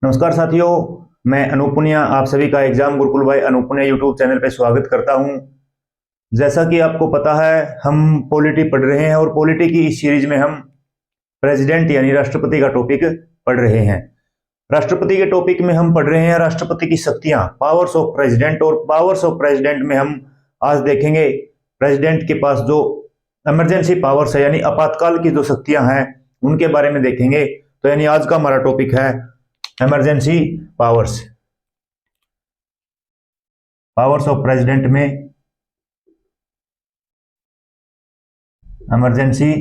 नमस्कार साथियों, मैं अनूप पुनिया आप सभी का एग्जाम गुरुकुल भाई अनूप पुनिया यूट्यूब चैनल पे स्वागत करता हूं। जैसा कि आपको पता है, हम पॉलिटी पढ़ रहे हैं और पॉलिटी की इस सीरीज में हम प्रेसिडेंट यानी राष्ट्रपति का टॉपिक पढ़ रहे हैं। राष्ट्रपति के टॉपिक में हम पढ़ रहे हैं राष्ट्रपति की शक्तियां, पावर्स ऑफ प्रेसिडेंट। और पावर्स ऑफ प्रेसिडेंट में हम आज देखेंगे प्रेसिडेंट के पास जो इमरजेंसी पावर्स है यानी आपातकाल की जो शक्तियां हैं उनके बारे में देखेंगे। तो यानी आज का हमारा टॉपिक है emergency powers. Powers of president में इमरजेंसी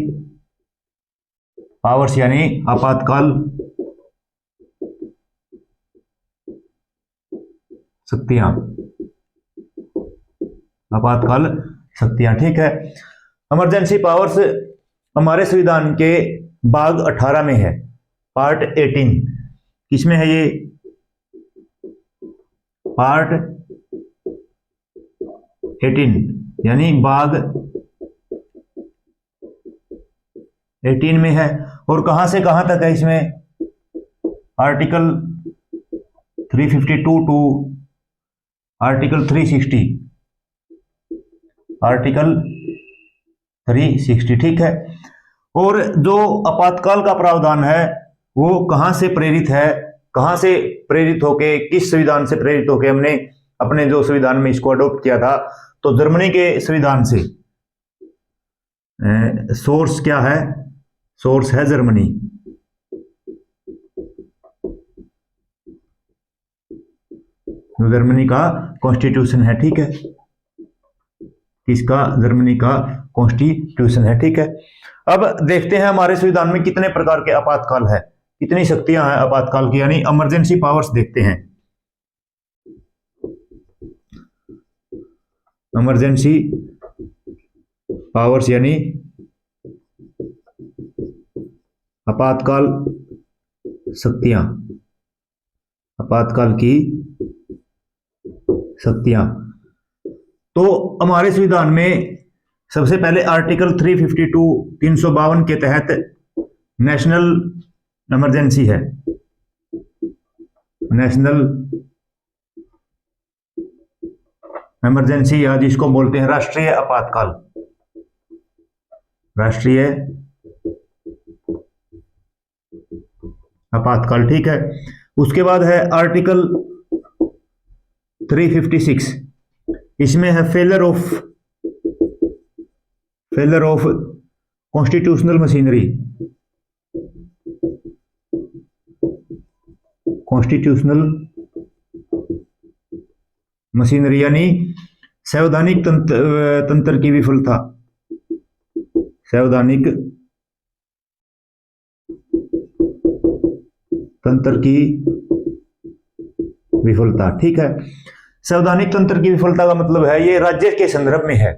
पावर्स यानी आपातकाल शक्तियां, आपातकाल शक्तियां। ठीक है, इमरजेंसी पावर्स हमारे संविधान के भाग 18 में है, पार्ट 18। किसमें है ये? पार्ट 18 यानी भाग 18 में है। और कहां से कहां तक है इसमें? Article 352 to article 360। आर्टिकल 360, ठीक है। और जो आपातकाल का प्रावधान है वो कहां से प्रेरित है, कहां से प्रेरित होके, किस संविधान से प्रेरित होके हमने अपने जो संविधान में इसको अडॉप्ट किया था? तो जर्मनी के संविधान से। सोर्स क्या है? सोर्स है जर्मनी। जर्मनी का कॉन्स्टिट्यूशन है, ठीक है। किसका? जर्मनी का कॉन्स्टिट्यूशन है, ठीक है। अब देखते हैं हमारे संविधान में कितने प्रकार के आपातकाल है, कितनी शक्तियां हैं आपातकाल की यानी इमरजेंसी पावर्स। देखते हैं इमरजेंसी पावर्स यानी आपातकाल शक्तियां, आपातकाल की शक्तियां। तो हमारे संविधान में सबसे पहले आर्टिकल 352 352 के तहत नेशनल इमरजेंसी है, नेशनल इमरजेंसी या जिसको बोलते हैं राष्ट्रीय आपातकाल, राष्ट्रीय आपातकाल, ठीक है। उसके बाद है आर्टिकल 356, इसमें है failure of constitutional machinery, constitutional machinery यानी संवैधानिक तंत्र की विफलता, संवैधानिक तंत्र की विफलता, ठीक है। संवैधानिक तंत्र की विफलता का मतलब है ये राज्य के संदर्भ में है।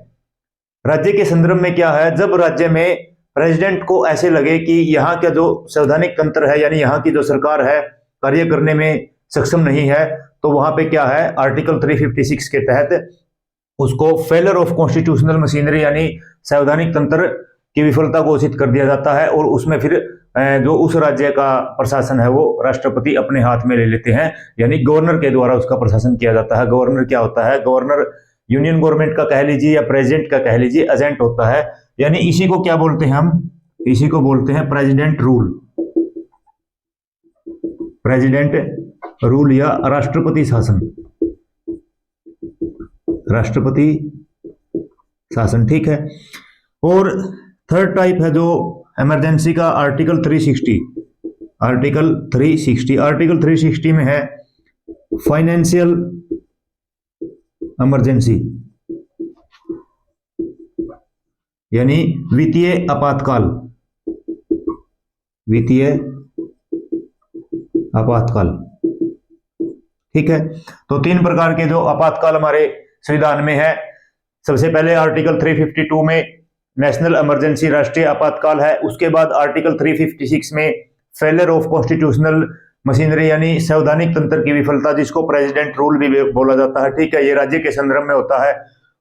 राज्य के संदर्भ में क्या है? जब राज्य में प्रेसिडेंट को ऐसे लगे कि यहाँ का जो संवैधानिक तंत्र है यानी यहाँ की जो सरकार है कार्य करने में सक्षम नहीं है, तो वहां पे क्या है? आर्टिकल 356 के तहत उसको फेलर ऑफ कॉन्स्टिट्यूशनल मशीनरी यानी संवैधानिक तंत्र की विफलता घोषित कर दिया जाता है। और उसमें फिर जो उस राज्य का प्रशासन है वो राष्ट्रपति अपने हाथ में ले लेते हैं, यानी गवर्नर के द्वारा उसका प्रशासन किया जाता है। गवर्नर क्या होता है? गवर्नर यूनियन गवर्नमेंट का कह लीजिए या प्रेसिडेंट का कह लीजिए, एजेंट होता है। यानी इसी को क्या बोलते हैं हम? इसी को बोलते हैं प्रेसिडेंट रूल, प्रेसिडेंट रूल या राष्ट्रपति शासन, राष्ट्रपति शासन, ठीक है। और थर्ड टाइप है जो इमरजेंसी का आर्टिकल 360, आर्टिकल 360। आर्टिकल 360 में है फाइनेंशियल इमरजेंसी यानी वित्तीय आपातकाल, वित्तीय आपातकाल, ठीक है। तो तीन प्रकार के जो आपातकाल हमारे संविधान में है। सबसे पहले आर्टिकल 352 में नेशनल इमरजेंसी राष्ट्रीय आपातकाल है। उसके बाद आर्टिकल 356 में फेलर ऑफ कॉन्स्टिट्यूशनल मशीनरी यानी संवैधानिक तंत्र की विफलता, जिसको प्रेसिडेंट रूल भी बोला जाता है, ठीक है। ये राज्य के संदर्भ में होता है।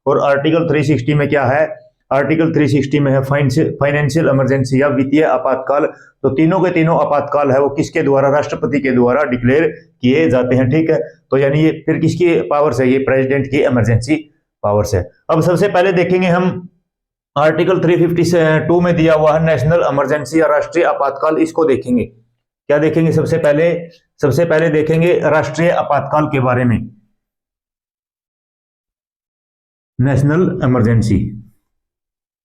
और आर्टिकल 360 में क्या है? आर्टिकल 360 में है फाइनेंशियल इमरजेंसी या वित्तीय आपातकाल। तो तीनों के तीनों आपातकाल है वो किसके द्वारा, राष्ट्रपति के द्वारा डिक्लेयर किए जाते हैं। ठीक है, तो यानी ये फिर किसकी पावर से, ये प्रेसिडेंट की इमरजेंसी पावर से। अब सबसे पहले देखेंगे हम आर्टिकल 352 में दिया हुआ है नेशनल इमरजेंसी या राष्ट्रीय आपातकाल, इसको देखेंगे। क्या देखेंगे? सबसे पहले देखेंगे राष्ट्रीय आपातकाल के बारे में। नेशनल इमरजेंसी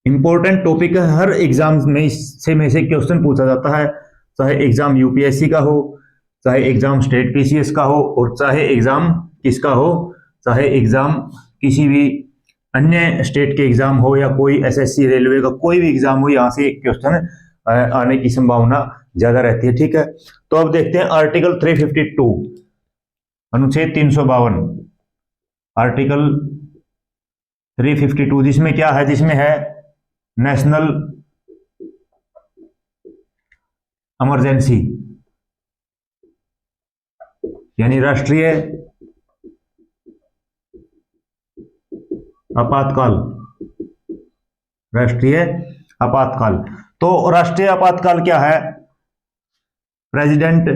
इंपॉर्टेंट टॉपिक है, हर एग्जाम में से क्वेश्चन पूछा जाता है, चाहे एग्जाम यूपीएससी का हो, चाहे एग्जाम स्टेट पीसीएस का हो, और चाहे एग्जाम किसका हो, चाहे एग्जाम किसी भी अन्य स्टेट के एग्जाम हो या कोई एसएससी रेलवे का कोई भी एग्जाम हो, यहां से क्वेश्चन आने की संभावना ज्यादा रहती है। ठीक है, तो अब देखते हैं आर्टिकल 352 अनुच्छेद 352, आर्टिकल 352 जिसमें क्या है, जिसमें है नेशनल इमरजेंसी यानी राष्ट्रीय आपातकाल। राष्ट्रीय आपातकाल, तो राष्ट्रीय आपातकाल क्या है? प्रेसिडेंट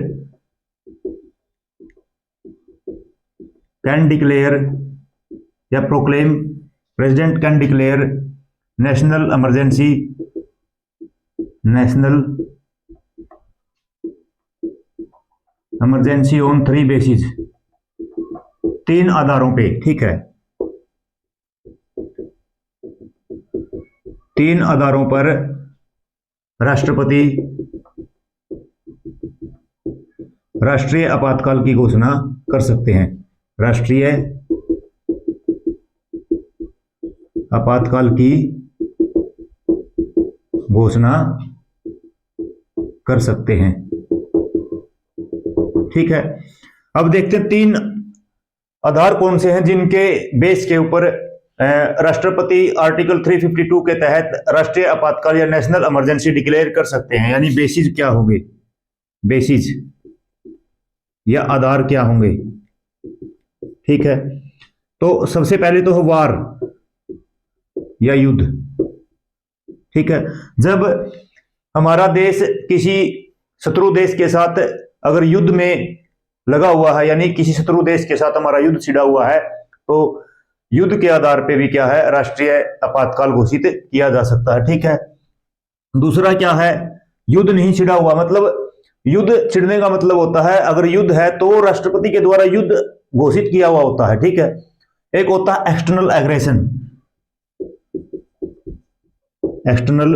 कैन डिक्लेयर या proclaim, president can declare national emergency, national emergency on 3 basis, 3 आधारों पे। ठीक है, 3 आधारों पर राष्ट्रपति राष्ट्रीय आपातकाल की घोषणा कर सकते हैं। राष्ट्रीय आपातकाल की घोषणा कर सकते हैं। ठीक है, अब देखते हैं 3 आधार कौन से हैं जिनके बेस के ऊपर राष्ट्रपति आर्टिकल 352 के तहत राष्ट्रीय आपातकाल या नेशनल इमरजेंसी डिक्लेयर कर सकते हैं। यानी बेसिस क्या होंगे, बेसिस या आधार क्या होंगे। ठीक है, तो सबसे पहले तो वार या युद्ध। ठीक है, जब हमारा देश किसी शत्रु देश के साथ अगर युद्ध में लगा हुआ है, यानी किसी शत्रु देश के साथ हमारा युद्ध छिड़ा हुआ है, तो युद्ध के आधार पे भी क्या है, राष्ट्रीय आपातकाल घोषित किया जा सकता है। ठीक है, दूसरा क्या है, युद्ध नहीं छिड़ा हुआ, मतलब युद्ध छिड़ने का मतलब होता है अगर युद्ध है तो राष्ट्रपति के द्वारा युद्ध घोषित किया हुआ होता है। ठीक है, एक होता है एक्सटर्नल एग्रेशन, एक्सटर्नल,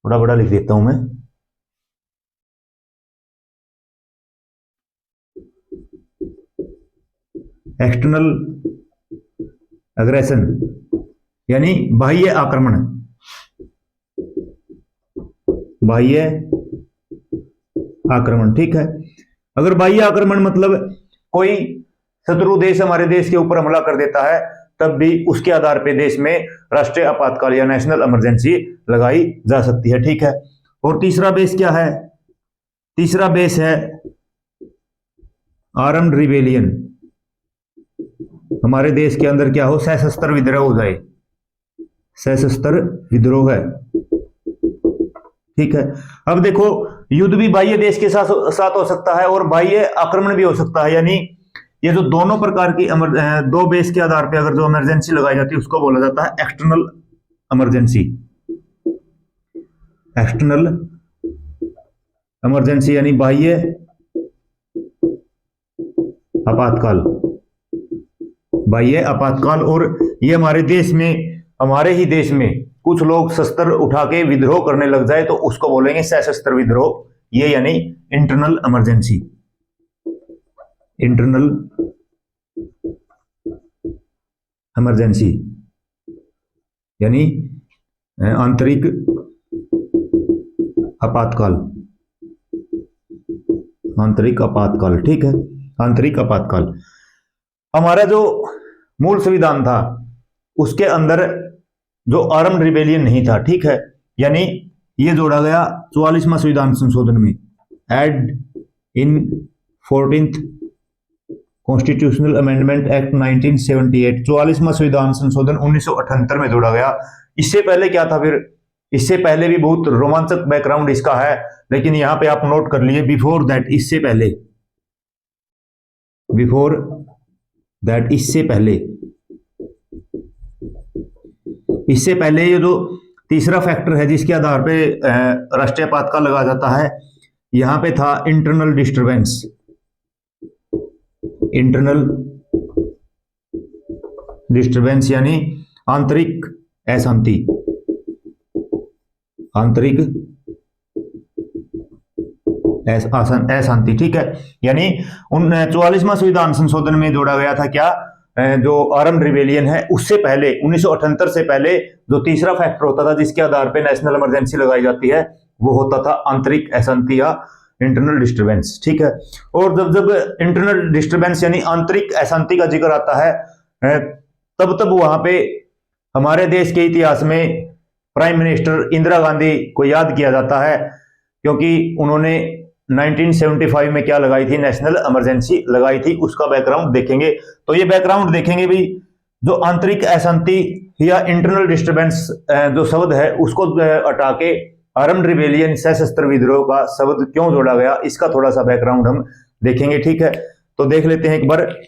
बड़ा बड़ा लिख देता हूं मैं, एक्सटर्नल एग्रेशन यानी बाह्य आक्रमण, बाह्य आक्रमण। ठीक है, अगर बाह्य आक्रमण मतलब कोई शत्रु देश हमारे देश के ऊपर हमला कर देता है, तब भी उसके आधार पे देश में राष्ट्रीय आपातकाल या नेशनल इमरजेंसी लगाई जा सकती है। ठीक है, और तीसरा बेस क्या है, तीसरा बेस है आर्म्ड रिबेलियन, हमारे देश के अंदर क्या हो, सशस्त्र विद्रोह हो जाए, सशस्त्र विद्रोह है। ठीक है, अब देखो युद्ध भी बाह्य देश के साथ हो सकता है और बाह्य आक्रमण भी हो सकता है, यानी ये जो दोनों प्रकार की दो बेस के आधार पे अगर जो इमरजेंसी लगाई जाती है उसको बोला जाता है एक्सटर्नल इमरजेंसी। एक्सटर्नल इमरजेंसी यानी बाह्य आपातकाल, बाह्य आपातकाल। और ये हमारे देश में, हमारे ही देश में कुछ लोग शस्त्र उठा के विद्रोह करने लग जाए तो उसको बोलेंगे सशस्त्र विद्रोह, ये यानी इंटरनल इमरजेंसी, इंटरनल इमरजेंसी यानी आंतरिक आपातकाल, आंतरिक आपातकाल। ठीक है, आंतरिक आपातकाल। हमारा जो मूल संविधान था उसके अंदर जो आर्म्ड रिबेलियन नहीं था। ठीक है, यानी ये जोड़ा गया 44वां संविधान संशोधन में, एड इन 14th कॉन्स्टिट्यूशनल अमेंडमेंट एक्ट 1978, 44वां संविधान संशोधन 1978 में जोड़ा गया, इससे पहले क्या था फिर? इससे पहले भी बहुत रोमांचक बैकग्राउंड इसका है, लेकिन यहां पे आप नोट कर लिए बिफोर दैट, इससे पहले, बिफोर दैट, इससे पहले, इससे पहले ये जो तीसरा फैक्टर है जिसके आधार पे राष्ट्रीय आपातकाल का लगा जाता है, यहां पे था इंटरनल डिस्टरबेंस, इंटरनल डिस्टरबेंस यानी आंतरिक अशांति, आंतरिक अशांति। ठीक है, यानी 44वां संविधान संशोधन में जोड़ा गया था क्या, जो आर्म्ड रिबेलियन है उससे पहले 1978 से पहले जो तीसरा फैक्टर होता था जिसके आधार पे नेशनल इमरजेंसी लगाई जाती है, वो होता था आंतरिक अशांति या इंटरनल डिस्टरबेंस। ठीक है, और जब जब इंटरनल डिस्टरबेंस यानी आंतरिक अशांति का जिक्र आता है तब तब वहां पे हमारे देश के इतिहास में प्राइम मिनिस्टर इंदिरा गांधी को याद किया जाता है, क्योंकि उन्होंने 1975 में क्या लगाई थी, नेशनल इमरजेंसी लगाई थी। उसका बैकग्राउंड देखेंगे तो ये बैकग्राउंड देखेंगे भी, जो आंतरिक अशांति या इंटरनल डिस्टरबेंस जो शब्द है उसको हटा के आर्म्ड रिबेलियन सशस्त्र विद्रोह का शब्द क्यों जोड़ा गया, इसका थोड़ा सा बैकग्राउंड हम देखेंगे। ठीक है, तो देख लेते हैं एक बार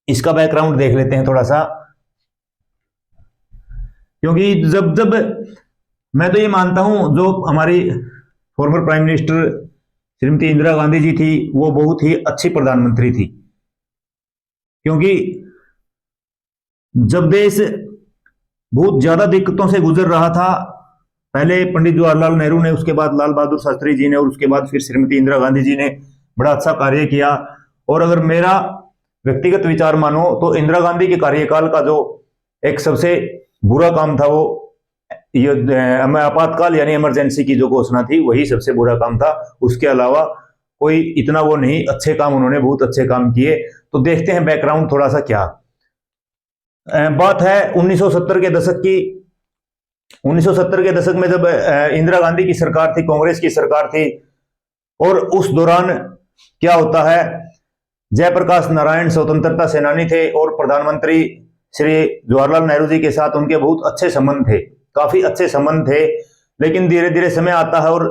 इसका बैकग्राउंड देख लेते हैं थोड़ा सा, क्योंकि जब जब मैं तो ये मानता हूं जो हमारी former prime minister Shrimati Indira Gandhi ji थी वो बहुत ही अच्छी प्रधानमंत्री थी, क्योंकि जब देश बहुत ज्यादा दिक्कतों से गुजर रहा था, पहले पंडित जवाहरलाल नेहरू ने, उसके बाद लाल बहादुर शास्त्री जी ने और उसके बाद फिर श्रीमती इंदिरा गांधी जी ने बड़ा अच्छा कार्य किया। और अगर मेरा व्यक्तिगत विचार मानो तो इंदिरा गांधी के कार्यकाल का जो एक सबसे बुरा काम था वो ये आपातकाल यानी इमरजेंसी की जो घोषणा थी, वही सबसे बुरा काम था। उसके अलावा कोई इतना वो नहीं, अच्छे काम उन्होंने बहुत अच्छे काम किए। तो देखते हैं बैकग्राउंड थोड़ा सा क्या बात है 1970 के दशक की। 1970 के दशक में जब इंदिरा गांधी की सरकार थी, कांग्रेस की सरकार थी, और उस दौरान क्या होता है, जयप्रकाश नारायण स्वतंत्रता सेनानी थे और प्रधानमंत्री श्री जवाहरलाल नेहरू जी के साथ उनके बहुत अच्छे संबंध थे, काफी अच्छे संबंध थे। लेकिन धीरे धीरे समय आता है और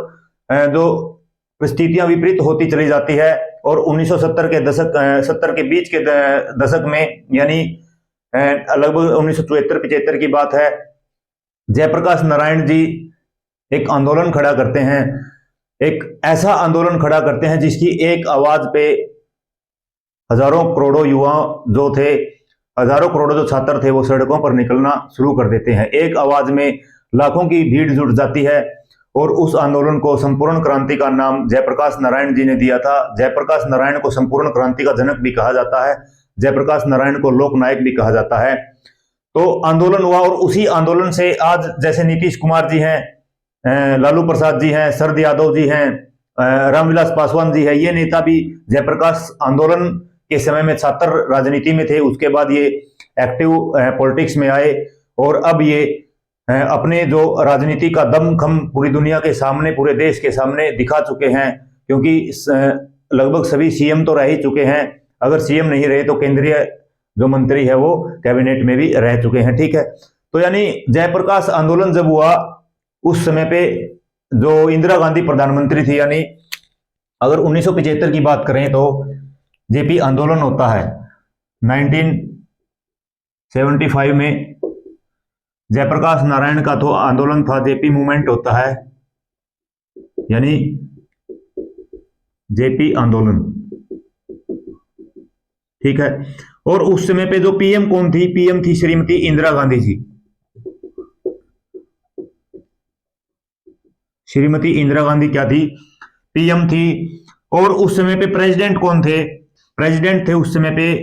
जो परिस्थितियां विपरीत होती चली जाती है, और 1970 के दशक 70 के बीच के दशक में यानी लगभग 1974-75 की बात है, जयप्रकाश नारायण जी एक आंदोलन खड़ा करते हैं, एक ऐसा आंदोलन खड़ा करते हैं जिसकी एक आवाज पे हजारों करोड़ों युवा जो थे, हजारों करोड़ों जो छात्र थे, वो सड़कों पर निकलना शुरू कर देते हैं। एक आवाज में लाखों की भीड़ जुट जाती है और उस आंदोलन को संपूर्ण क्रांति का नाम जयप्रकाश नारायण जी ने दिया था। जयप्रकाश नारायण को संपूर्ण क्रांति का जनक भी कहा जाता है, जयप्रकाश नारायण को लोक नायक भी कहा जाता है। तो आंदोलन हुआ और उसी आंदोलन से आज जैसे नीतीश कुमार जी हैं, लालू प्रसाद जी हैं, शरद यादव जी हैं, रामविलास पासवान जी है, ये नेता भी जयप्रकाश आंदोलन के समय में छात्र राजनीति में थे। उसके बाद ये एक्टिव पॉलिटिक्स में आए और अब ये अपने जो राजनीति का दमखम पूरी दुनिया के सामने, पूरे देश के सामने दिखा चुके हैं, क्योंकि लगभग सभी सीएम तो रह ही चुके हैं। अगर सीएम नहीं रहे तो केंद्रीय जो मंत्री है वो कैबिनेट में भी रह चुके हैं। ठीक है, तो यानी जयप्रकाश आंदोलन जब हुआ उस समय पे जो इंदिरा गांधी प्रधानमंत्री थी, यानी अगर 1975 की बात करें तो जेपी आंदोलन होता है 1975 में, जयप्रकाश नारायण का तो आंदोलन था, जेपी मूवमेंट होता है, यानी जेपी आंदोलन। ठीक है, और उस समय पे जो पीएम कौन थी, पीएम थी श्रीमती इंदिरा गांधी जी। श्रीमती इंदिरा गांधी क्या थी, पीएम थी। और उस समय पे प्रेसिडेंट कौन थे, प्रेसिडेंट थे उस समय पे,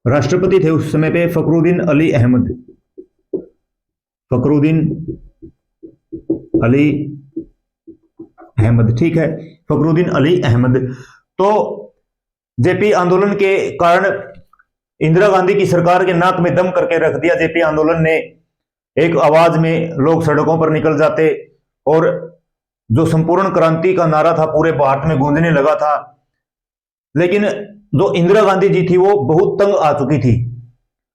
राष्ट्रपति थे उस समय पे फखरुद्दीन अली अहमद, फखरुद्दीन अली अहमद। ठीक है, फखरुद्दीन अली अहमद। तो जेपी आंदोलन के कारण इंदिरा गांधी की सरकार के नाक में दम करके रख दिया। जेपी आंदोलन ने एक आवाज में लोग सड़कों पर निकल जाते और जो संपूर्ण क्रांति का नारा था पूरे भारत में गूंजने लगा था। लेकिन जो इंदिरा गांधी जी थी वो बहुत तंग आ चुकी थी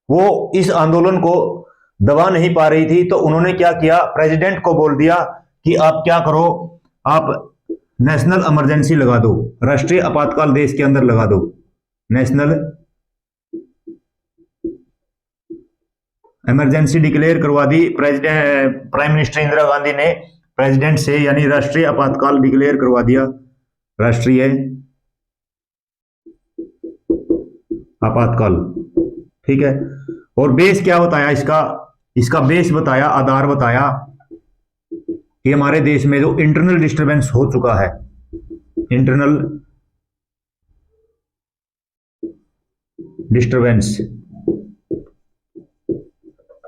वो इस आंदोलन को दबा नहीं पा रही थी, तो उन्होंने क्या किया, प्रेसिडेंट को बोल दिया कि आप क्या करो, आप नेशनल इमरजेंसी लगा दो, राष्ट्रीय आपातकाल देश के अंदर लगा दो, नेशनल इमरजेंसी डिक्लेयर करवा दी। प्राइम मिनिस्टर इंदिरा गांधी ने प्रेसिडेंट से, यानी राष्ट्रीय आपातकाल डिक्लेयर करवा दिया, राष्ट्रीय आपातकाल, ठीक है। और बेस क्या बताया इसका बेस बताया, आधार बताया कि हमारे देश में जो इंटरनल डिस्टरबेंस हो चुका है, इंटरनल डिस्टरबेंस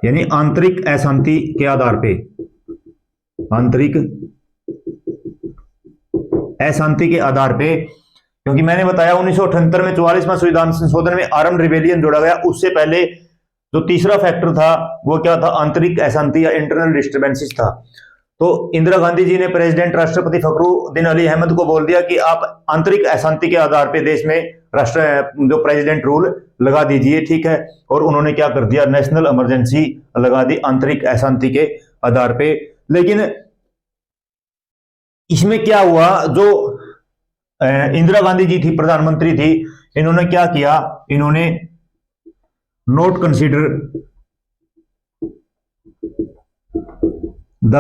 यानी आंतरिक अशांति के आधार पे, आंतरिक अशांति के आधार पे, क्योंकि मैंने बताया 1978 में 44वां संविधान संशोधन में आर्म्ड रिबेलियन जोड़ा गया। उससे पहले जो तीसरा फैक्टर था वो क्या था, आंतरिक अशांति या इंटरनल डिस्टर्बेंसेस था। तो इंदिरा गांधी जी ने प्रेसिडेंट राष्ट्रपति फखरुद्दीन अली अहमद को बोल दिया कि आप आंतरिक अशांति के आधार पे देश में जो प्रेसिडेंट रूल लगा दीजिए, ठीक है। और उन्होंने क्या कर दिया, नेशनल इमरजेंसी लगा दी आंतरिक अशांति के आधार पे। लेकिन इसमें क्या हुआ, जो इंदिरा गांधी जी थी, प्रधानमंत्री थी, इन्होंने क्या किया, इन्होंने note consider the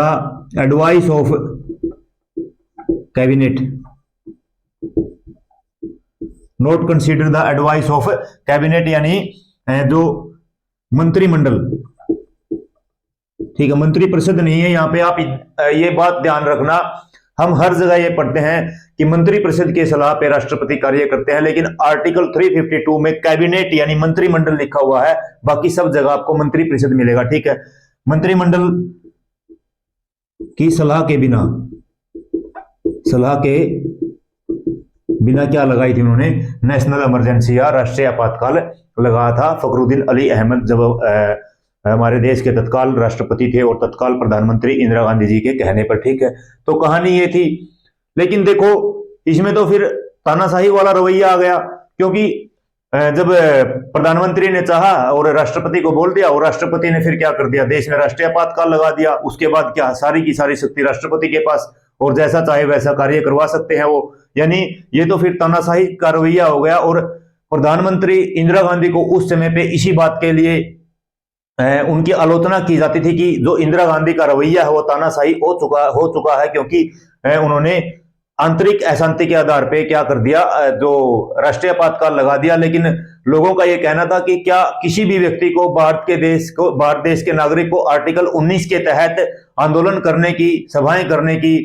advice of cabinet, note consider the advice of cabinet, यानी जो मंत्रिमंडल, ठीक है, मंत्रिपरिषद नहीं है यहाँ पे। आप ये बात ध्यान रखना, हम हर जगह ये पढ़ते हैं कि मंत्रिपरिषद के सलाह पे राष्ट्रपति कार्य करते हैं, लेकिन आर्टिकल 352 में कैबिनेट यानी मंत्रिमंडल लिखा हुआ है, बाकी सब जगह आपको मंत्रिपरिषद मिलेगा, ठीक है। मंत्रिमंडल की सलाह के बिना क्या लगाई थी उन्होंने, नेशनल इमरजेंसी या राष्ट्रीय आपातकाल लगाया था फखरुद्दीन अली अहमद, जब हमारे देश के तत्काल राष्ट्रपति थे और तत्काल प्रधानमंत्री इंदिरा गांधी जी के कहने पर, ठीक है। तो कहानी ये थी। लेकिन देखो इसमें तो फिर तानाशाही वाला रवैया आ गया, क्योंकि जब प्रधानमंत्री ने चाहा और राष्ट्रपति को बोल दिया, और राष्ट्रपति ने फिर क्या कर दिया, देश में राष्ट्रीय आपातकाल लगा दिया। उसके बाद क्या, सारी की सारी शक्ति राष्ट्रपति के पास, और जैसा चाहे वैसा कार्य करवा सकते हैं वो। यानी ये तो फिर तानाशाही का रवैया हो गया। और प्रधानमंत्री इंदिरा गांधी को उस समय पे इसी बात के लिए उनकी आलोचना की जाती थी कि जो इंदिरा गांधी का रवैया है वो तानाशाही हो चुका है, क्योंकि उन्होंने आंतरिक अशांति के आधार पे क्या कर दिया, जो राष्ट्रीय आपातकाल लगा दिया। लेकिन लोगों का ये कहना था कि क्या किसी भी व्यक्ति को भारत देश के नागरिक को आर्टिकल 19 के तहत आंदोलन करने की, सभाएं करने की,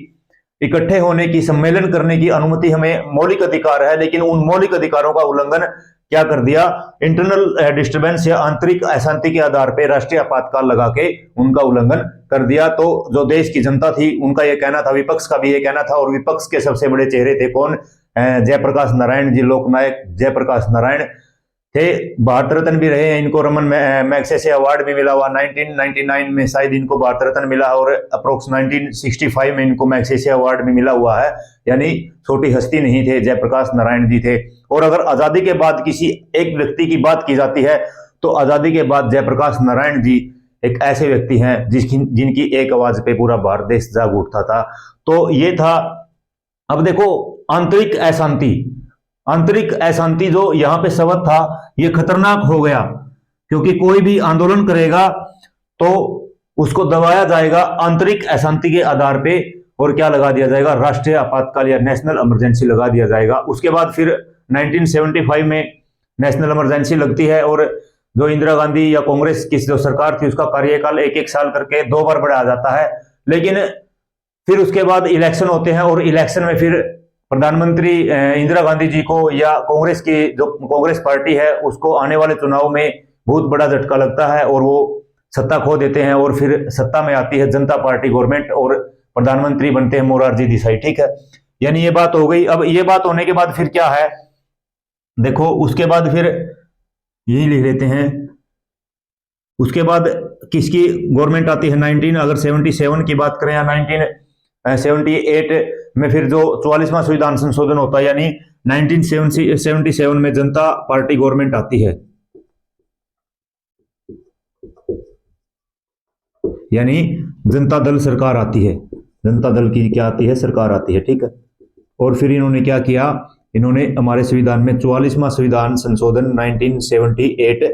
इकट्ठे होने की, सम्मेलन करने की अनुमति हमें मौलिक अधिकार है। लेकिन उन मौलिक अधिकारों का उल्लंघन क्या कर दिया, इंटरनल डिस्टर्बेंस या आंतरिक अशांति के आधार पर राष्ट्रीय आपातकाल लगा के उनका उल्लंघन कर दिया। तो जो देश की जनता थी उनका यह कहना था, विपक्ष का भी यह कहना था, और विपक्ष के सबसे बड़े चेहरे थे कौन, जयप्रकाश नारायण जी, लोकनायक जयप्रकाश नारायण थे। भारत रत्न भी रहे हैं, इनको रमन मैग्सेसे अवार्ड भी मिला हुआ, 1999 में शायद इनको भारत रत्न मिला, और अप्रोक्स 1965 में इनको मैग्सेसे अवार्ड भी मिला हुआ है। यानी छोटी हस्ती नहीं थे, जयप्रकाश नारायण जी थे। और अगर आजादी के बाद किसी एक व्यक्ति की बात की जाती है तो आजादी के बाद जयप्रकाश नारायण जी एक ऐसे व्यक्ति हैं जिनकी एक आवाज पे पूरा भारत देश जाग उठता था। तो ये था। अब देखो आंतरिक अशांति जो यहाँ पे शब्द था ये खतरनाक हो गया, क्योंकि कोई भी आंदोलन करेगा तो उसको दबाया जाएगा आंतरिक अशांति के आधार पे, और क्या लगा दिया जाएगा, राष्ट्रीय आपातकाल या नेशनल इमरजेंसी लगा दिया जाएगा। उसके बाद फिर 1975 में नेशनल इमरजेंसी लगती है, और जो इंदिरा गांधी या कांग्रेस की जो सरकार थी उसका कार्यकाल 1-1 साल करके 2 बार बढ़ाया जाता है। लेकिन फिर उसके बाद इलेक्शन होते हैं, और इलेक्शन में फिर प्रधानमंत्री इंदिरा गांधी जी को या कांग्रेस की जो कांग्रेस पार्टी है उसको आने वाले चुनाव में बहुत बड़ा झटका लगता है, और वो सत्ता खो देते हैं, और फिर सत्ता में आती है जनता पार्टी गवर्नमेंट, और प्रधानमंत्री बनते हैं मोरारजी देसाई, ठीक है। यानी ये बात हो गई। अब ये बात होने के बाद फिर क्या है, देखो उसके बाद फिर यही लिख लेते हैं, उसके बाद किसकी गवर्नमेंट आती है, 1977 की बात करें या 1978 में फिर जो 44वां संविधान संशोधन होता है, यानी 1977 में जनता पार्टी गवर्नमेंट आती है। यानी जनता दल सरकार आती है, जनता दल की क्या आती है, सरकार आती है, ठीक है। और फिर इन्होंने क्या किया, इन्होंने हमारे संविधान में 44वां संविधान संशोधन 1978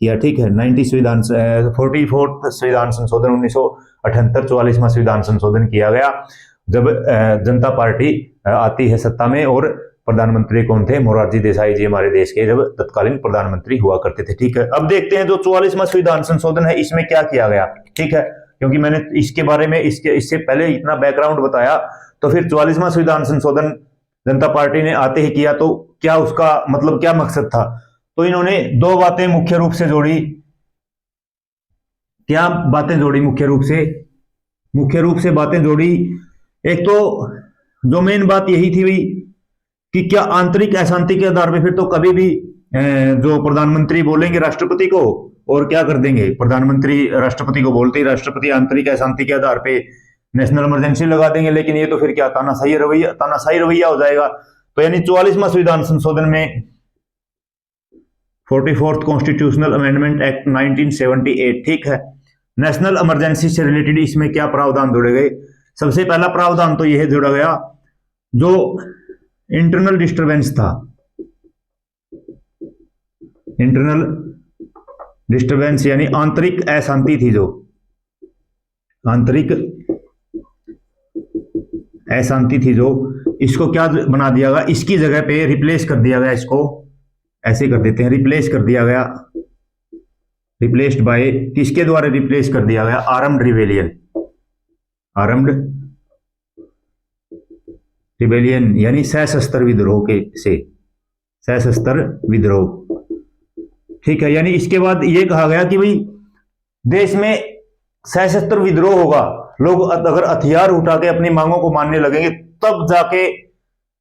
किया, ठीक है। 44th संविधान संशोधन 1978, 44वां संविधान संशोधन किया गया जब जनता पार्टी आती है सत्ता में। और प्रधानमंत्री कौन थे, मोरारजी देसाई जी हमारे देश के जब तत्कालीन प्रधानमंत्री हुआ करते थे, ठीक है। अब देखते हैं जो 44वां संविधान संशोधन है इसमें क्या किया गया, ठीक है, क्योंकि मैंने इसके बारे में इससे पहले इतना बैकग्राउंड बताया, तो फिर 44वां संविधान संशोधन जनता पार्टी ने आते ही किया, तो क्या उसका मतलब क्या मकसद था। तो इन्होंने दो बातें मुख्य रूप से जोड़ी। क्या बातें जोड़ी मुख्य रूप से बातें जोड़ी। एक तो जो मेन बात यही थी भाई कि क्या आंतरिक अशांति के आधार पर फिर तो कभी भी जो प्रधानमंत्री बोलेंगे राष्ट्रपति को, और क्या कर देंगे, प्रधानमंत्री राष्ट्रपति को बोलते ही राष्ट्रपति आंतरिक अशांति के आधार पे नेशनल इमरजेंसी लगा देंगे। लेकिन ये तो फिर क्या तानाशाही रवैया हो जाएगा। तो यानी 44वां संविधान संशोधन में 44th कॉन्स्टिट्यूशनल अमेंडमेंट एक्ट 1978, ठीक है, नेशनल इमरजेंसी से रिलेटेड इसमें क्या प्रावधान जोड़े गए। सबसे पहला प्रावधान तो यह जोड़ा गया, जो इंटरनल डिस्टरबेंस था, इंटरनल डिस्टरबेंस यानी आंतरिक अशांति थी, जो आंतरिक अशांति थी, जो इसको क्या बना दिया गया, इसकी जगह पे रिप्लेस कर दिया गया, इसको ऐसे कर देते हैं, रिप्लेस कर दिया गया, रिप्लेस्ड बाय, किसके द्वारा रिप्लेस कर दिया गया, आर्म्ड रिबेलियन, आर्म्ड रिबेलियन यानी सशस्त्र विद्रोह के से, सशस्त्र विद्रोह, ठीक है। यानी इसके बाद ये कहा गया कि भाई देश में सशस्त्र विद्रोह होगा, लोग अगर हथियार उठा के अपनी मांगों को मानने लगेंगे तब जाके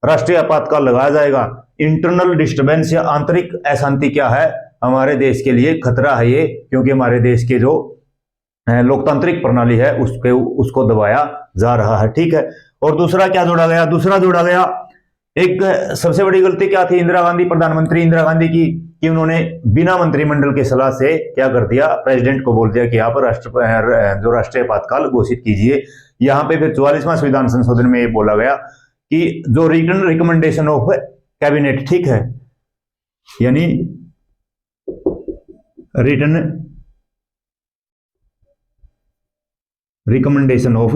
राष्ट्रीय आपातकाल लगाया जाएगा। इंटरनल डिस्टर्बेंस या आंतरिक अशांति क्या है, हमारे देश के लिए खतरा है ये, क्योंकि हमारे देश के जो लोकतांत्रिक प्रणाली है उसको दबाया जा रहा है, ठीक है। और दूसरा क्या जोड़ा गया, दूसरा जोड़ा गया, एक सबसे बड़ी गलती क्या थी इंदिरा गांधी, प्रधानमंत्री इंदिरा गांधी की, कि उन्होंने बिना मंत्रिमंडल के सलाह से क्या कर दिया, प्रेसिडेंट को बोल दिया कि आप जो राष्ट्रीय आपातकाल घोषित कीजिए। यहाँ पे फिर 44वां संविधान संशोधन में ये बोला गया कि जो रिटन रिकमेंडेशन ऑफ कैबिनेट, ठीक है, यानी written recommendation of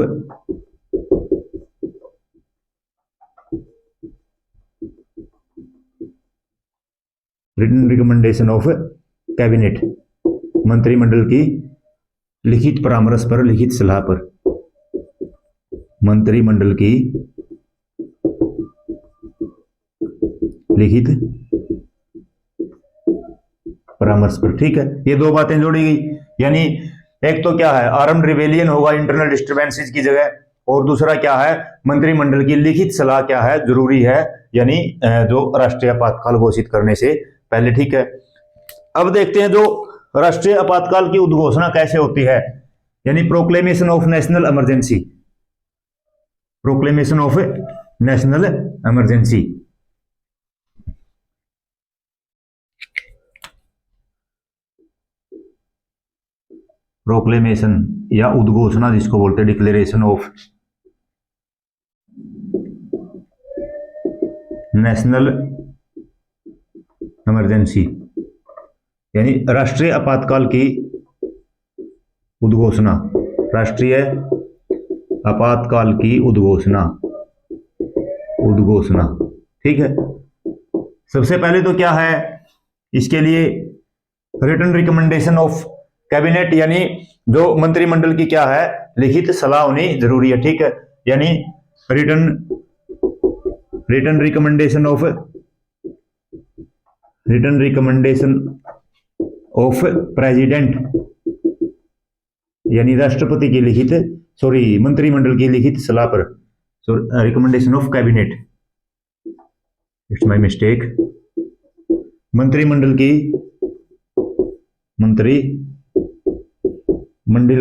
written recommendation of cabinet, मंत्रिमंडल की लिखित परामर्श पर, लिखित सलाह पर, मंत्रिमंडल की लिखित परामर्श पर, ठीक है। ये दो बातें जोड़ी गई, यानी एक तो क्या है, आर्म्ड रिबेलियन होगा इंटरनल डिस्टर्बेंसेस की जगह, और दूसरा क्या है, मंत्रिमंडल की लिखित सलाह क्या है, जरूरी है, यानी जो राष्ट्रीय आपातकाल घोषित करने से पहले, ठीक है। अब देखते हैं जो राष्ट्रीय आपातकाल की उद्घोषणा कैसे होती है, यानी proclamation of national emergency, proclamation of national emergency. Proclamation या उद्घोषणा जिसको बोलते हैं, डिक्लेरेशन ऑफ नेशनल इमरजेंसी, यानी राष्ट्रीय आपातकाल की उद्घोषणा, राष्ट्रीय आपातकाल की उद्घोषणा, उद्घोषणा, ठीक है। सबसे पहले तो क्या है, इसके लिए रिटन रिकमेंडेशन ऑफ कैबिनेट, यानी जो मंत्रिमंडल की क्या है, लिखित सलाह होनी जरूरी है, ठीक है। यानी रिटन रिकमेंडेशन ऑफ प्रेसिडेंट, यानी राष्ट्रपति की लिखित, मंत्रिमंडल की लिखित सलाह पर, recommendation of cabinet, it's my mistake, मंत्रिमंडल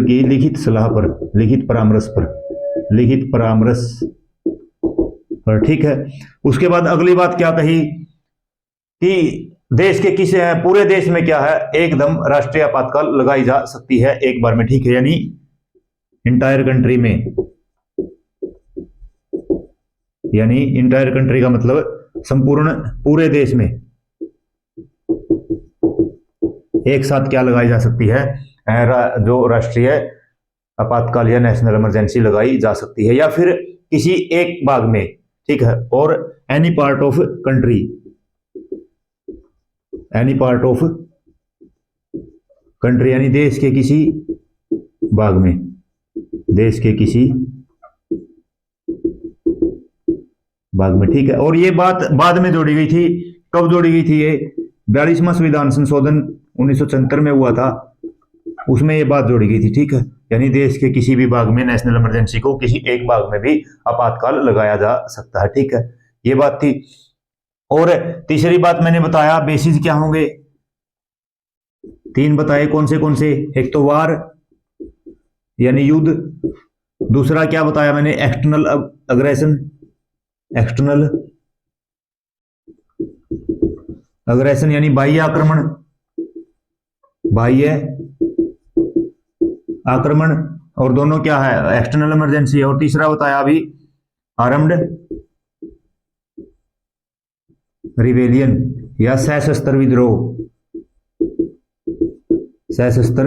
की लिखित सलाह पर, लिखित परामर्श पर, ठीक है। उसके बाद अगली बात क्या कही कि देश के पूरे देश में क्या है, एकदम राष्ट्रीय आपातकाल लगाई जा सकती है एक बार में, ठीक है। यानी इंटायर कंट्री में, यानी इंटायर कंट्री का मतलब संपूर्ण पूरे देश में एक साथ क्या लगाई जा सकती है, जो राष्ट्रीय आपातकाल या नेशनल इमरजेंसी लगाई जा सकती है, या फिर किसी एक भाग में, ठीक है। और any part of country, any part of country यानी देश के किसी भाग में, देश के किसी भाग में, ठीक है। और ये बात बाद में जोड़ी गई थी, कब जोड़ी गई थी? ये 42वां संविधान संशोधन 1974 में हुआ था, उसमें ये बात जोड़ी गई थी, ठीक है। यानी देश के किसी भी भाग में नेशनल इमरजेंसी को किसी एक भाग में भी आपातकाल लगाया जा सकता है, ठीक है। ये बात थी। और तीसरी बात मैंने बताया, बेसिस क्या होंगे, 3 बताए, कौन से? एक तो वार यानी युद्ध, दूसरा क्या बताया मैंने, एक्सटर्नल अग्रेशन, एक्सटर्नल अग्रेशन यानी बाह्य आक्रमण, बाह्य आक्रमण, और दोनों क्या है, एक्सटर्नल इमरजेंसी। और तीसरा बताया अभी आर्म्ड रिवेलियन या सशस्त्र विद्रोह, सशस्त्र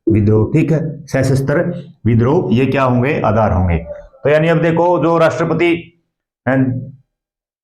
विद्रोह, ठीक है। सशस्त्र विद्रोह, ये क्या होंगे, आधार होंगे। तो यानी अब देखो, जो राष्ट्रपति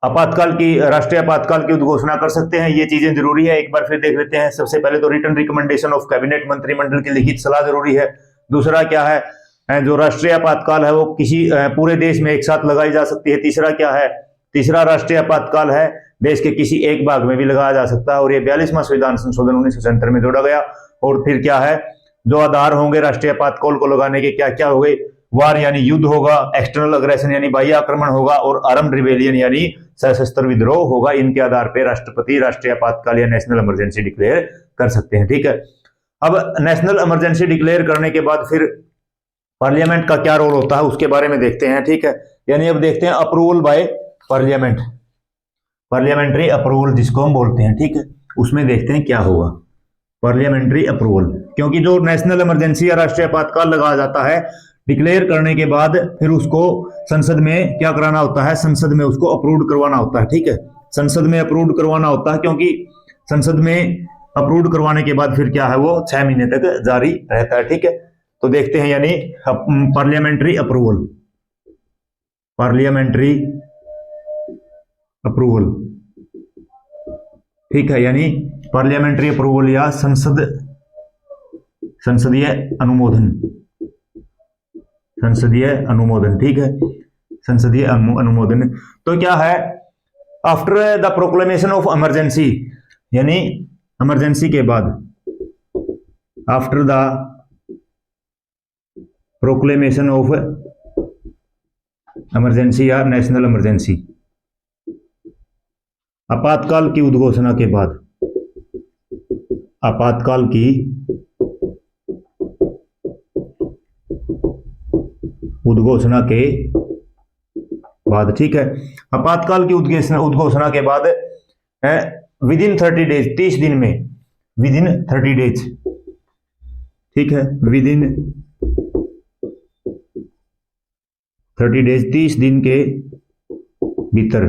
आपातकाल की, राष्ट्रीय आपातकाल की उद्घोषणा कर सकते हैं, ये चीजें जरूरी है। एक बार फिर देख लेते हैं। सबसे पहले तो रिटन रिकमेंडेशन ऑफ कैबिनेट, मंत्रिमंडल की लिखित सलाह जरूरी है। दूसरा क्या है, जो राष्ट्रीय आपातकाल है वो किसी पूरे देश में एक साथ लगाई जा सकती है। तीसरा क्या है, तीसरा राष्ट्रीय आपातकाल है देश के किसी एक भाग में भी लगाया जा सकता है, और ये 42वां संविधान संशोधन 1974 में जोड़ा गया। और फिर क्या है, जो आधार होंगे राष्ट्रीय आपातकाल को लगाने के, क्या क्या हो गए, वार यानी युद्ध होगा, एक्सटर्नल अग्रेशन यानी बाह्य आक्रमण होगा, और आर्म्ड रिवेलियन यानी सशस्त्र विद्रोह होगा। इनके आधार पर राष्ट्रपति राष्ट्रीय आपातकाल या नेशनल इमरजेंसी डिक्लेयर कर सकते हैं, ठीक है। अब नेशनल इमरजेंसी डिक्लेयर करने के बाद फिर पार्लियामेंट का क्या रोल होता है, उसके बारे में देखते हैं, ठीक है। यानी अब देखते हैं approval by parliament, parliamentary approval जिसको हम बोलते हैं, ठीक है। उसमें देखते हैं क्या होगा, पार्लियामेंट्री अप्रूवल। क्योंकि जो नेशनल इमरजेंसी या राष्ट्रीय आपातकाल लगाया जाता है, डिक्लेयर करने के बाद फिर उसको संसद में क्या कराना होता है, संसद में उसको अप्रूव करवाना होता है, ठीक है। संसद में अप्रूव करवाना होता है, क्योंकि संसद में अप्रूव करवाने के बाद फिर क्या है, वो 6 महीने तक जारी रहता है, ठीक है। तो देखते हैं, यानी पार्लियामेंट्री अप्रूवल, पार्लियामेंट्री अप्रूवल, ठीक है। यानी पार्लियामेंट्री अप्रूवल या संसदीय अनुमोदन, संसदीय अनुमोदन, ठीक है, संसदीय अनुमोदन। तो क्या है, after the proclamation of emergency, यानी इमरजेंसी के बाद, after the proclamation of emergency या नेशनल इमरजेंसी, आपातकाल की उद्घोषणा के बाद, आपातकाल की उद्घोषणा के बाद, ठीक है। आपातकाल की उद्घोषणा के बाद विद इन 30 डेज, 30 दिन में, विद इन 30 डेज, ठीक है, विद इन 30 डेज, 30 दिन के भीतर,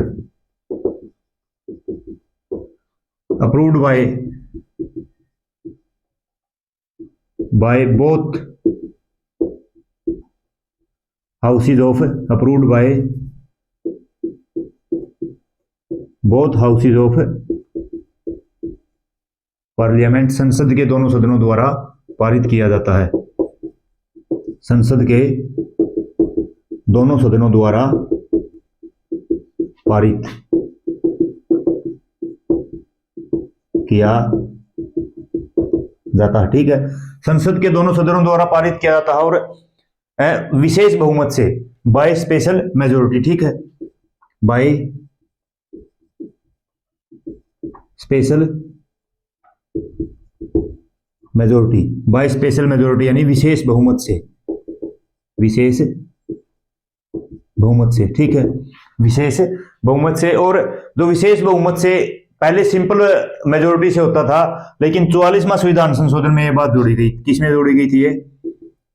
approved by both houses of, approved by both houses of parliament, संसद के दोनों सदनों द्वारा पारित किया जाता है, संसद के दोनों सदनों द्वारा पारित किया जाता है, ठीक है। संसद के दोनों सदनों द्वारा पारित किया जाता है, और विशेष बहुमत से, बाय स्पेशल मेजोरिटी, ठीक है, by special majority, by special majority यानी विशेष बहुमत से, विशेष बहुमत से, ठीक है, विशेष बहुमत से। और जो विशेष बहुमत से पहले सिंपल मेजोरिटी से होता था, लेकिन 44वां संविधान संशोधन में यह बात जोड़ी गई। किसमें जोड़ी गई थी ये?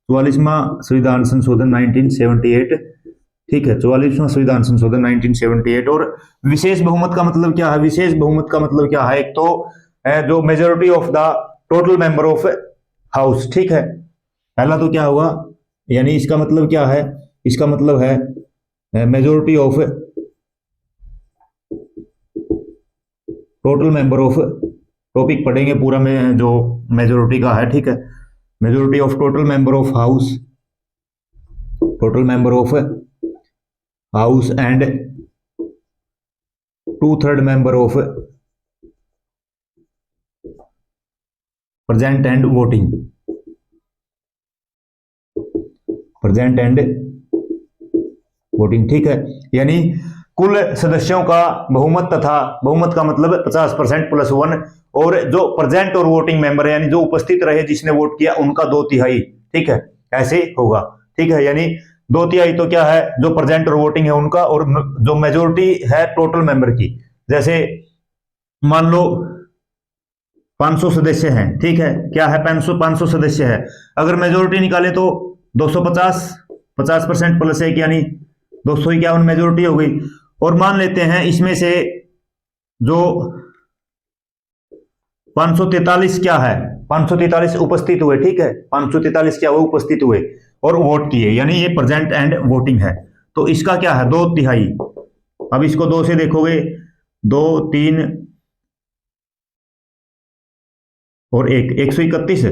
44वां संविधान संशोधन 1978, ठीक है, 44वां संविधान संशोधन 1978। और विशेष बहुमत का मतलब क्या है? विशेष बहुमत का मतलब क्या है? एक तो जो majority of the total member of house, ठीक है। पहला तो क्या होगा, यानी इसका मतलब क्या है? इसका मतलब है majority of total member of, topic पढ़ेंगे पूरा में जो मेजोरिटी का है, ठीक है। Majority of total member of house, total member of house and 2/3 member of present and voting, present and voting, ठीक है। यानी कुल सदस्यों का बहुमत, तथा बहुमत का मतलब 50% प्लस 1, और जो प्रेजेंट और वोटिंग मेंबर है, यानी जो उपस्थित रहे जिसने वोट किया उनका 2/3, ठीक है, ऐसे होगा, ठीक है। यानी 2/3 तो क्या है, जो प्रेजेंट और वोटिंग है उनका, और जो मेजोरिटी है टोटल मेंबर की। जैसे मान लो 500 सदस्य हैं, ठीक है, क्या है, 500 सदस्य है, अगर मेजोरिटी निकाले तो 250, 50% प्लस 1 यानी 251 मेजोरिटी हो गई। और मान लेते हैं इसमें से जो 543 क्या है, 543 उपस्थित हुए, ठीक है, 543 क्या हुए, उपस्थित हुए और वोट किए, यानी ये प्रेजेंट एंड वोटिंग है। तो इसका क्या है, 2/3। अब इसको 2 से देखोगे, 2, 3 और 1, 131,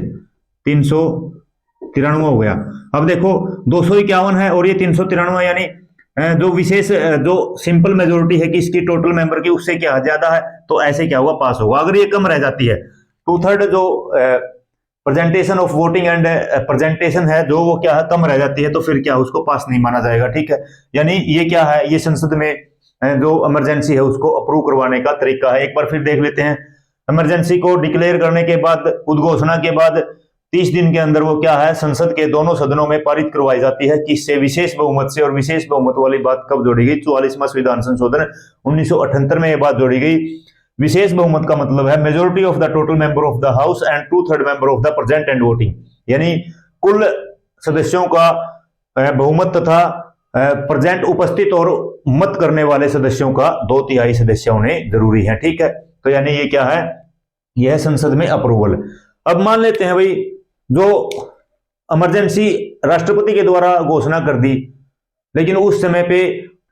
393 हो गया। अब देखो 251 है और ये 393, यानी जो विशेष जो सिंपल मेजोरिटी है कि इसकी टोटल मेंबर की, उससे क्या ज्यादा है, तो ऐसे क्या होगा, पास होगा। अगर ये कम रह जाती है, 2/3 जो presentation of voting and presentation है, जो वो क्या है, कम रह जाती है, तो फिर क्या उसको पास नहीं माना जाएगा, ठीक है। यानी ये क्या है, ये संसद में जो इमरजेंसी है उसको अप्रूव करवाने का तरीका है। एक बार फिर देख लेते हैं। इमरजेंसी को डिक्लेयर करने के बाद, उद्घोषणा के बाद 30 दिन के अंदर वो क्या है, संसद के दोनों सदनों में पारित करवाई जाती है, किससे, विशेष बहुमत से। और विशेष बहुमत वाली बात कब जोड़ी गई, 44वां संविधान संशोधन 1978 में यह बात जोड़ी गई। विशेष बहुमत का मतलब है majority of the total member of the house and 2/3 member of the present and voting, यानी कुल सदस्यों का बहुमत तथा प्रेजेंट उपस्थित और मत करने वाले सदस्यों का 2/3 सदस्य होने जरूरी है, ठीक है। तो यानी ये क्या है, यह संसद में अप्रूवल। अब मान लेते हैं भाई, जो इमरजेंसी राष्ट्रपति के द्वारा घोषणा कर दी, लेकिन उस समय पे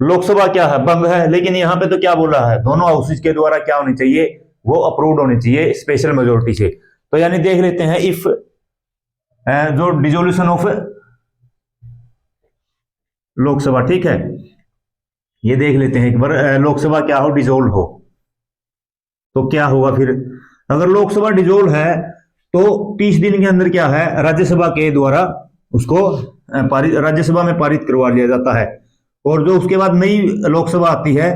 लोकसभा क्या है, भंग है, लेकिन यहां पे तो क्या बोला है, दोनों हाउसेज के द्वारा क्या होनी चाहिए, वो अप्रूव्ड होनी चाहिए स्पेशल मेजोरिटी से। तो यानी देख लेते हैं, इफ जो डिसोल्यूशन ऑफ लोकसभा, ठीक है, ये देख लेते हैं एक बार, लोकसभा क्या हो, डिसोल्व हो, तो क्या होगा फिर। अगर लोकसभा डिसोल्व है तो 30 दिन के अंदर क्या है, राज्यसभा के द्वारा उसको पारित, राज्यसभा में पारित करवा लिया जाता है। और जो उसके बाद नई लोकसभा आती है,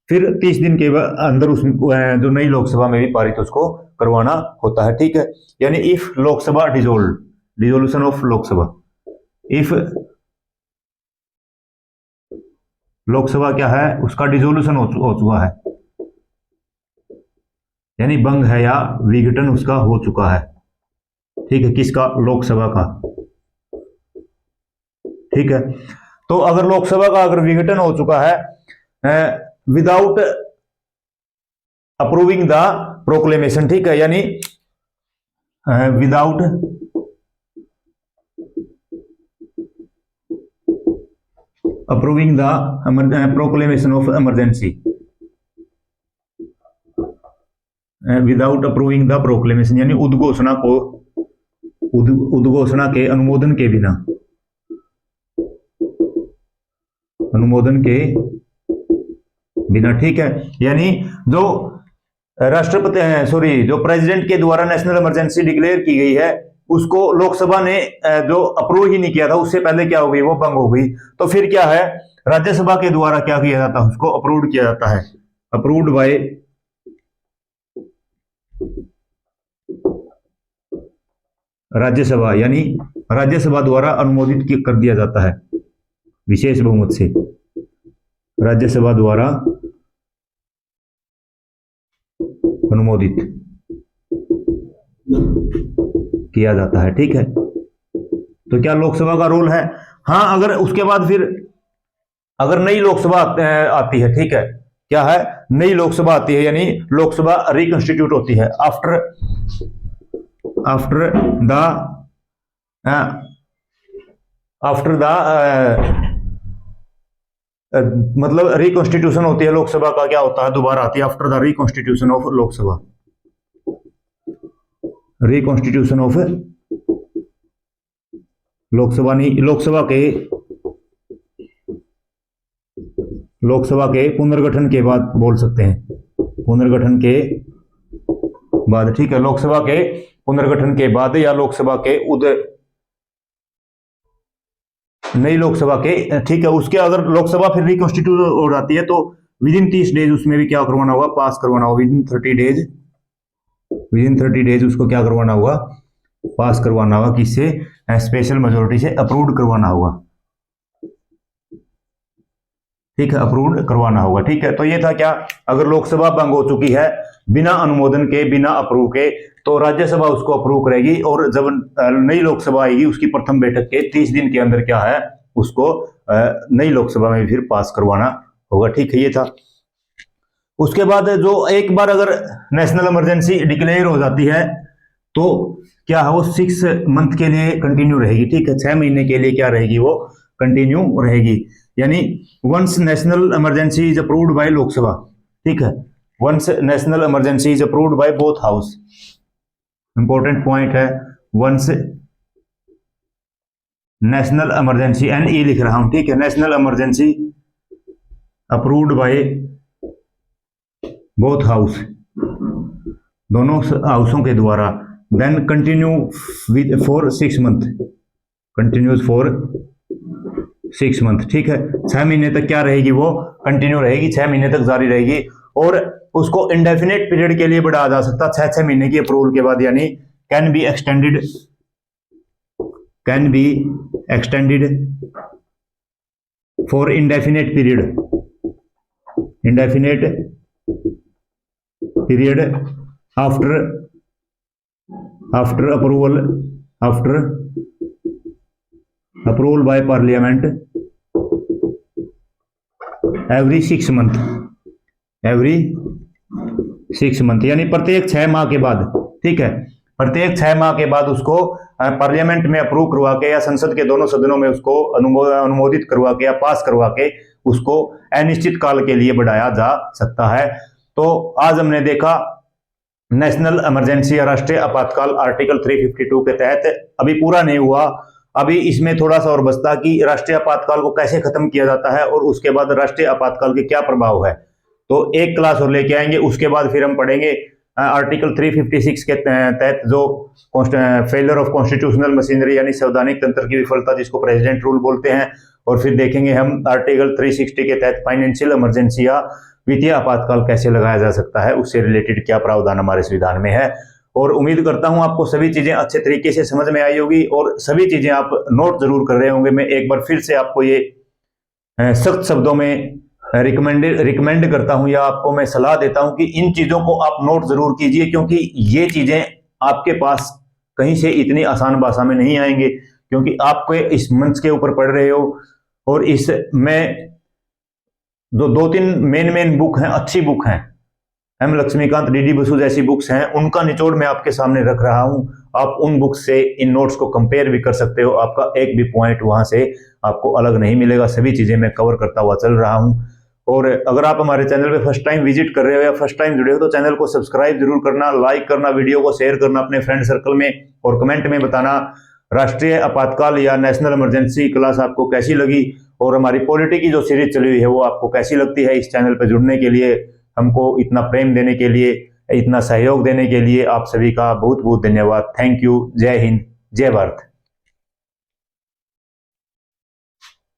फिर 30 दिन के अंदर उस जो नई लोकसभा में भी पारित उसको करवाना होता है, ठीक है। यानी if Lok Sabha dissolve, dissolution of Lok Sabha, if Lok Sabha क्या है, उसका डिसोल्यूशन हो चुका है, यानी भंग है या विघटन उसका हो चुका है, ठीक है, किसका, लोकसभा का, ठीक है। तो अगर लोकसभा का अगर विघटन हो चुका है विदाउट अप्रूविंग द प्रोक्लेमेशन, ठीक है, यानी without approving the proclamation of emergency, without approving the proclamation, यानी उद्घोषणा को, उद्घोषणा के अनुमोदन के बिना, अनुमोदन के बिना, ठीक है। यानी जो राष्ट्रपति है, सॉरी, जो प्रेसिडेंट के द्वारा नेशनल इमरजेंसी डिक्लेयर की गई है, उसको लोकसभा ने जो अप्रूव ही नहीं किया था, उससे पहले क्या हो गई, वो भंग हो गई। तो फिर क्या है, राज्यसभा के द्वारा क्या किया जाता है, उसको अप्रूव किया जाता है, अप्रूव्ड बाय राज्यसभा, यानी राज्यसभा द्वारा अनुमोदित कर दिया जाता है विशेष बहुमत से, राज्यसभा द्वारा अनुमोदित किया जाता है, ठीक है। तो क्या लोकसभा का रोल है? हाँ, अगर उसके बाद फिर अगर नई लोकसभा आती है, ठीक है, क्या है, नई लोकसभा आती है, यानी लोकसभा रिकॉन्स्टिट्यूट होती है आफ्टर द मतलब रिकॉन्स्टिट्यूशन होती है लोकसभा का, क्या होता है, दोबारा आती है after the reconstitution of Lok Sabha, reconstitution of Lok Sabha, नहीं, लोकसभा के पुनर्गठन के बाद बोल सकते हैं, पुनर्गठन के बाद, ठीक है, लोकसभा के पुनर्गठन के बाद या लोकसभा के नई लोकसभा के, ठीक है, उसके अगर लोकसभा फिर रिकॉन्स्टिट्यूट हो जाती है तो विद इन 30 डेज उसमें भी क्या करवाना होगा, पास करवाना होगा, विद इन 30 डेज उसको क्या करवाना होगा, पास करवाना होगा, किससे, स्पेशल मेजोरिटी से अप्रूव्ड करवाना होगा, ठीक है, अप्रूव्ड करवाना होगा, ठीक है। तो ये था क्या, अगर लोकसभा भंग हो चुकी है बिना अनुमोदन के, बिना अप्रूव के, तो राज्यसभा उसको अप्रूव करेगी, और जब नई लोकसभा आएगी उसकी प्रथम बैठक के 30 दिन के अंदर क्या है, उसको नई लोकसभा में फिर पास करवाना होगा, ठीक है, ये था। उसके बाद जो एक बार अगर नेशनल इमरजेंसी डिक्लेयर हो जाती है तो क्या है, वो 6 मंथ के लिए कंटिन्यू रहेगी, ठीक है, 6 महीने के लिए क्या रहेगी, वो कंटिन्यू रहेगी, यानी once national emergency is approved by Lok Sabha, ठीक है, once national emergency is approved by both house, important point है, वंस नेशनल इमरजेंसी, NE लिख रहा हूं, ठीक है, national emergency approved by both house, दोनों हाउसों के द्वारा, then continue with for 6 month, continues for 6 month, ठीक है, 6 महीने तक क्या रहेगी, वो कंटिन्यू रहेगी, 6 महीने तक जारी रहेगी, और उसको इंडेफिनेट पीरियड के लिए बढ़ाया जा सकता है 6 महीने की अप्रूवल के बाद, यानी can be extended for indefinite period after approval by parliament every 6 month, यानी प्रत्येक 6 माह के बाद, ठीक है, प्रत्येक 6 माह के बाद उसको पार्लियामेंट में अप्रूव करवा के या संसद के दोनों सदनों में उसको अनुमोदित करवा के या पास करवा के उसको अनिश्चित काल के लिए बढ़ाया जा सकता है। तो आज हमने देखा नेशनल इमरजेंसी या राष्ट्रीय आपातकाल आर्टिकल 352 के तहत, अभी पूरा नहीं हुआ, अभी इसमें थोड़ा सा और बचता कि राष्ट्रीय आपातकाल को कैसे खत्म किया जाता है और उसके बाद राष्ट्रीय आपातकाल के क्या प्रभाव है। तो एक क्लास और लेके आएंगे, उसके बाद फिर हम पढ़ेंगे आर्टिकल 356 के तहत जो फेलियर ऑफ कॉन्स्टिट्यूशनल मशीनरी यानी संवैधानिक तंत्र की विफलता, जिसको प्रेसिडेंट रूल बोलते हैं, और फिर देखेंगे हम आर्टिकल 360 के तहत फाइनेंशियल इमरजेंसी या वित्तीय आपातकाल कैसे लगाया जा सकता है, उससे रिलेटेड क्या प्रावधान हमारे संविधान में है। और उम्मीद करता हूं आपको सभी चीजें अच्छे तरीके से समझ में आई होगी और सभी चीजें आप नोट जरूर कर रहे होंगे। मैं एक बार फिर से आपको ये सख्त शब्दों में रिकमेंड करता हूं या आपको मैं सलाह देता हूं कि इन चीजों को आप नोट जरूर कीजिए, क्योंकि ये चीजें आपके पास कहीं से इतनी आसान भाषा में नहीं आएंगे, क्योंकि आप इस मंच के ऊपर पढ़ रहे हो और इसमें जो 2-3 मेन बुक हैं, अच्छी बुक हैं, एम लक्ष्मीकांत, DD बसु जैसी बुक्स हैं, उनका निचोड़ मैं आपके सामने रख रहा हूं। आप उन बुक्स से इन नोट्स को कंपेयर भी कर सकते हो, आपका एक भी पॉइंट वहां से आपको अलग नहीं मिलेगा, सभी चीजें मैं कवर करता हुआ चल रहा हूं। और अगर आप हमारे चैनल पे फर्स्ट टाइम विजिट कर रहे हो या फर्स्ट टाइम जुड़े हो तो चैनल को सब्सक्राइब जरूर करना, लाइक करना, वीडियो को शेयर करना अपने फ्रेंड सर्कल में, और कमेंट में बताना राष्ट्रीय आपातकाल या नेशनल इमरजेंसी क्लास आपको कैसी लगी, और हमारी पॉलिटी की जो सीरीज चली हुई है वो आपको कैसी लगती है। इस चैनल पर जुड़ने के लिए, हमको इतना प्रेम देने के लिए, इतना सहयोग देने के लिए आप सभी का बहुत बहुत धन्यवाद। Thank you. जय हिंद, जय भारत।